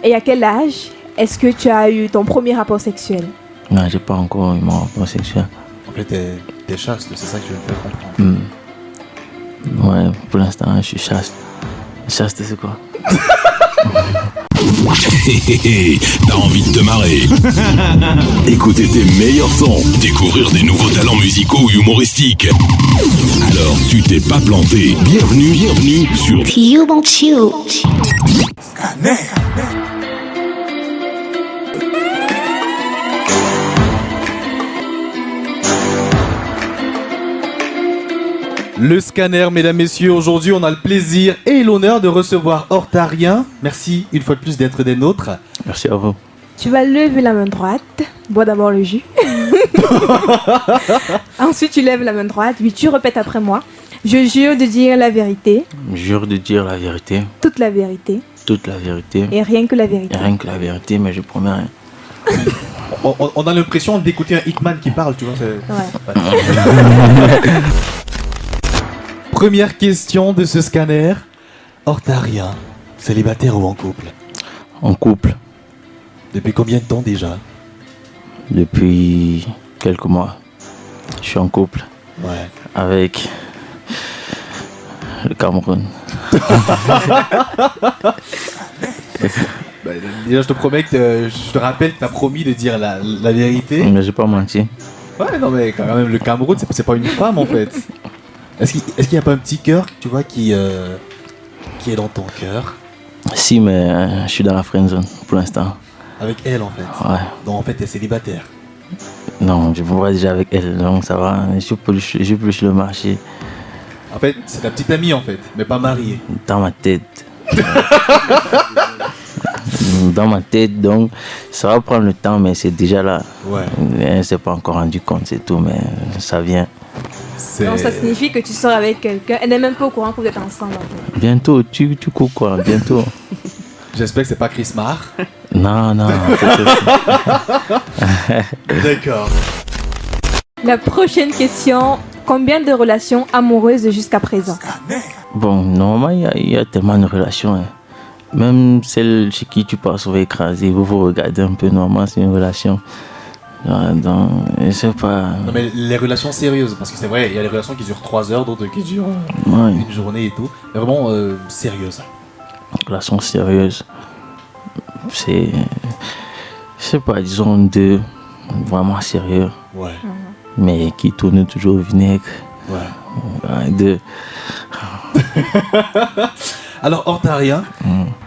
Et à quel âge est-ce que tu as eu ton premier rapport sexuel? Non, j'ai pas encore eu mon rapport sexuel. En fait, t'es chaste, c'est ça que je veux me faire comprendre. Ouais, pour l'instant, je suis chaste. Chaste, c'est quoi? T'as envie de te marrer? Écouter tes meilleurs sons, découvrir des nouveaux talents musicaux ou humoristiques. Alors tu t'es pas planté. Bienvenue sur Scanner. Le scanner, mesdames, messieurs, aujourd'hui on a le plaisir et l'honneur de recevoir Hortarien. Merci une fois de plus d'être des nôtres. Merci à vous. Tu vas lever la main droite, bois d'abord le jus. Ensuite tu lèves la main droite, puis tu répètes après moi. Je jure de dire la vérité. Je jure de dire la vérité. Toute la vérité. Toute la vérité. Et rien que la vérité. Rien que la vérité, mais je promets rien. On a l'impression d'écouter un hitman qui parle, tu vois. Ouais. Première question de ce scanner. Hortarien, célibataire ou en couple? En couple. Depuis combien de temps déjà? Depuis quelques mois. Je suis en couple. Ouais. Avec le Cameroun. Déjà, je te promets que je te rappelle que t'as promis de dire la vérité. Mais j'ai pas menti. Ouais, non, mais quand même, le Cameroun, c'est pas une femme en fait. Est-ce qu'il n'y a pas un petit cœur, tu vois, qui est dans ton cœur? Si, mais je suis dans la friend zone pour l'instant. Avec elle en fait. Ouais. Donc en fait, t'es célibataire. Non, je vois déjà avec elle, donc ça va. Je plus sur le marché. En fait, c'est ta petite amie en fait, mais pas mariée. Dans ma tête. Dans ma tête, donc ça va prendre le temps, mais c'est déjà là. Ouais. Elle ne s'est pas encore rendu compte, c'est tout, mais ça vient. Donc ça signifie que tu sors avec quelqu'un. Elle n'est même pas au courant que vous êtes ensemble. En fait. Bientôt, tu cours quoi? Bientôt. J'espère que c'est pas Chris Marr. Non. D'accord. La prochaine question. Combien de relations amoureuses jusqu'à présent? Bon, normalement, il y a tellement de relations. Hein. Même celle chez qui tu passes, vous écraser, vous regardez un peu, normalement, c'est une relation. Donc, je sais pas. Non, mais les relations sérieuses, parce que c'est vrai, il y a les relations qui durent 3 heures, d'autres qui durent une journée et tout. Mais vraiment sérieuses. Relation sérieuse. C'est. Je sais pas, disons deux vraiment sérieux. Ouais. Mais qui tournent toujours au vinaigre. Ouais. Deux. Alors, Hortarien,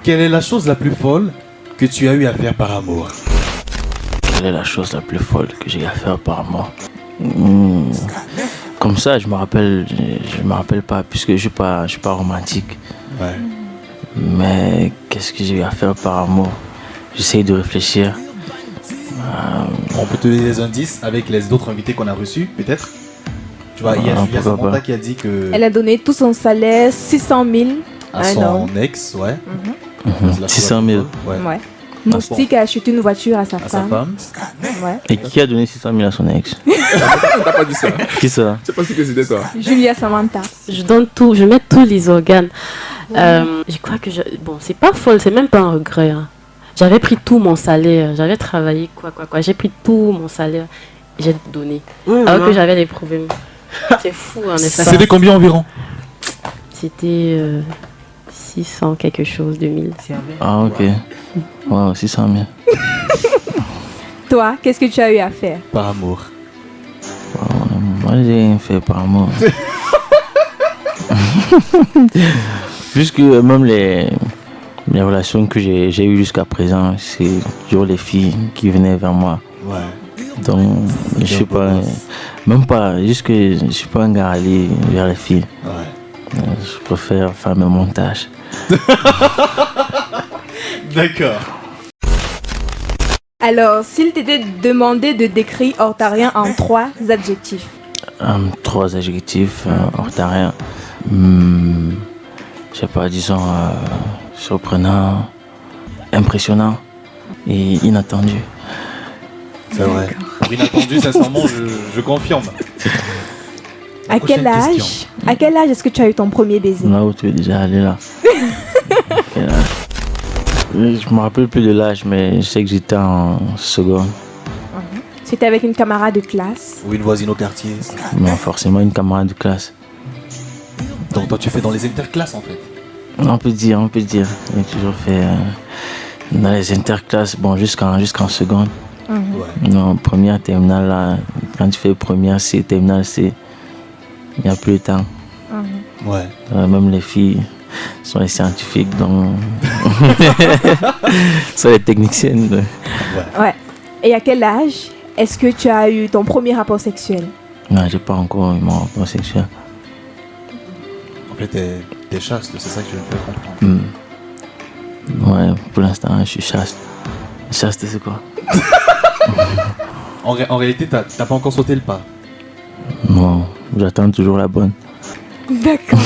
quelle est la chose la plus folle que tu as eu à faire par amour? Quelle est la chose la plus folle que j'ai à faire par amour? Comme ça, je me rappelle pas, puisque je suis pas romantique. Ouais. Mais qu'est-ce que j'ai eu à faire par amour? J'essaye de réfléchir. On peut te donner des indices avec les autres invités qu'on a reçus, peut-être? Tu vois, il y a Samantha qui a dit que... Elle a donné tout son salaire, 600 000 à son ex, ouais. 600 000. Ouais. Moustique a acheté une voiture à sa femme. Ouais. Et qui a donné 600 000 à son ex? T'as pas dit ça. Qui ça? Je sais pas si que c'était toi. Julia Samantha. Je donne tout, je mets tous les organes. Je crois que bon, c'est pas folle, c'est même pas un regret. Hein. J'avais pris tout mon salaire, j'avais travaillé quoi. J'ai pris tout mon salaire, j'ai donné. Alors que j'avais des problèmes. C'est fou, en effet. C'était combien environ? C'était 600 quelque chose, 2000. Ah, ok. Wow, 600 000. Toi, qu'est-ce que tu as eu à faire? Par amour. Moi, j'ai rien fait par amour. Puisque même les relations que j'ai eues jusqu'à présent, c'est toujours les filles qui venaient vers moi. Ouais. Donc, je suis pas... Même pas... Juste que je suis pas un gars à aller vers les filles. Ouais. Je préfère faire mes montages. D'accord. Alors, s'il t'était demandé de décrire Hortarien en 3 adjectifs. 3 adjectifs, Hortarien. Je sais pas, disons surprenant, impressionnant et inattendu. C'est vrai. Pour inattendu, sincèrement, je confirme. À quel âge est-ce que tu as eu ton premier baiser? Là où tu es déjà allé là. Je me rappelle plus de l'âge, mais je sais que j'étais en seconde. C'était avec une camarade de classe. Ou une voisine au quartier. Mais forcément une camarade de classe. Donc toi tu fais dans les interclasses en fait. On peut dire. J'ai toujours fait dans les interclasses, bon, jusqu'en seconde. Ouais. Non, première, terminale, là, quand tu fais première C, terminale C, il n'y a plus de temps. Ouais. Même les filles sont les scientifiques, donc sont les techniciennes. Ouais. Et à quel âge est-ce que tu as eu ton premier rapport sexuel? Non, j'ai pas encore eu mon rapport sexuel. En fait t'es chaste, c'est ça que je veux comprendre. Ouais, pour l'instant, je suis chaste. Chaste, c'est quoi? En réalité, t'as pas encore sauté le pas. Non, j'attends toujours la bonne. D'accord.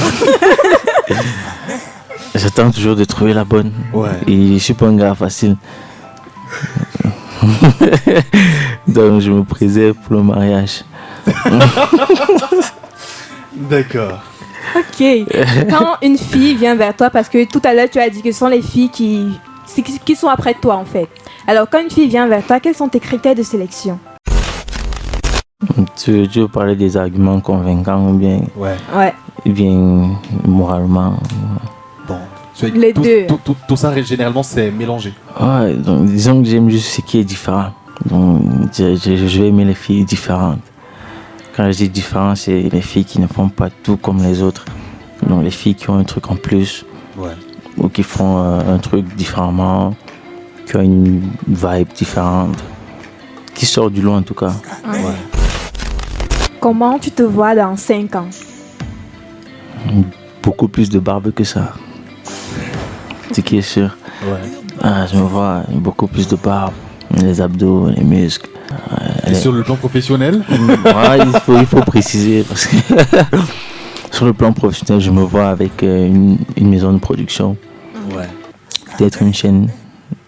J'attends toujours de trouver la bonne. Ouais. Et je suis pas un gars facile. Donc je me préserve pour le mariage. D'accord. Ok. Quand une fille vient vers toi, parce que tout à l'heure tu as dit que ce sont les filles qui sont après toi en fait. Alors quand une fille vient vers toi, quels sont tes critères de sélection? Tu veux parler des arguments convaincants ou bien, Ouais. Ouais. bien moralement? Bon. Les deux. Tout ça généralement c'est mélangé. Ouais, donc disons que j'aime juste ce qui est différent. Donc je vais aimer les filles différentes. Quand je dis différent, c'est les filles qui ne font pas tout comme les autres. Donc les filles qui ont un truc en plus. Ouais. Ou qui font un truc différemment, qui ont une vibe différente, qui sort du lot en tout cas. Ouais. Comment tu te vois dans 5 ans? Beaucoup plus de barbe que ça. Ce qui est sûr. Ouais. Je me vois beaucoup plus de barbe, les abdos, les muscles. Et sur le plan professionnel? Ouais, il faut préciser parce que sur le plan professionnel, je me vois avec une maison de production. Ouais. Peut-être une chaîne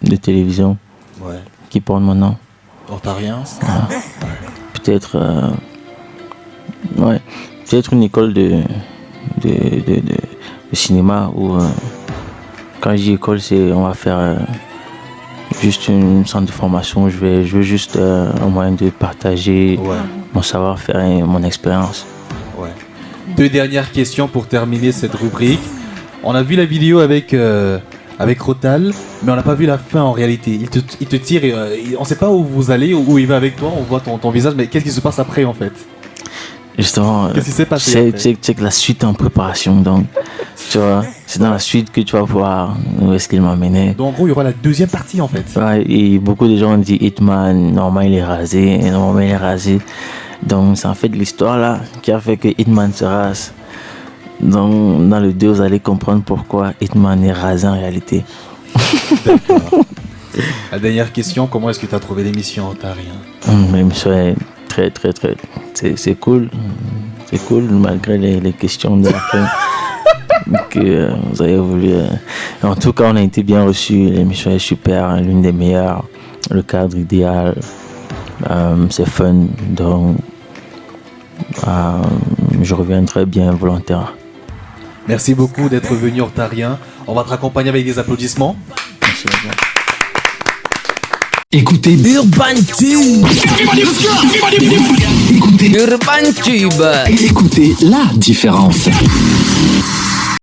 de télévision Ouais. qui porte mon nom. Ontarien. Peut-être peut-être une école de cinéma où quand je dis école, c'est on va faire juste une centre de formation. Je veux juste un moyen de partager Ouais. mon savoir-faire et mon expérience. Ouais. 2 dernières questions pour terminer cette rubrique. On a vu la vidéo avec Rotal, mais on n'a pas vu la fin en réalité. Il te tire et on ne sait pas où vous allez, où il va avec toi, on voit ton visage, mais qu'est-ce qui se passe après en fait? Justement, Qu'est-ce qui s'est passé après? c'est que la suite est en préparation, donc tu vois, c'est dans la suite que tu vas voir où est-ce qu'il m'a mené. Donc en gros, il y aura la deuxième partie en fait. Ouais, et beaucoup de gens ont dit Hitman, normalement il est rasé, donc c'est en fait l'histoire là qui a fait que Hitman se rase. Donc dans le 2 vous allez comprendre pourquoi Hitman est rasé en réalité. D'accord. La dernière question, comment est-ce que tu as trouvé l'émission Ontarien? L'émission est très c'est cool. C'est cool malgré les questions de la fin que vous avez voulu. En tout cas, on a été bien reçus. L'émission est super, l'une des meilleures. Le cadre idéal. C'est fun. Donc, je reviendrai bien volontaire. Merci beaucoup d'être venu Ontarien. On va te raccompagner avec des applaudissements. Merci beaucoup. Écoutez Urban Tube. Écoutez Urban Tube. Écoutez la différence.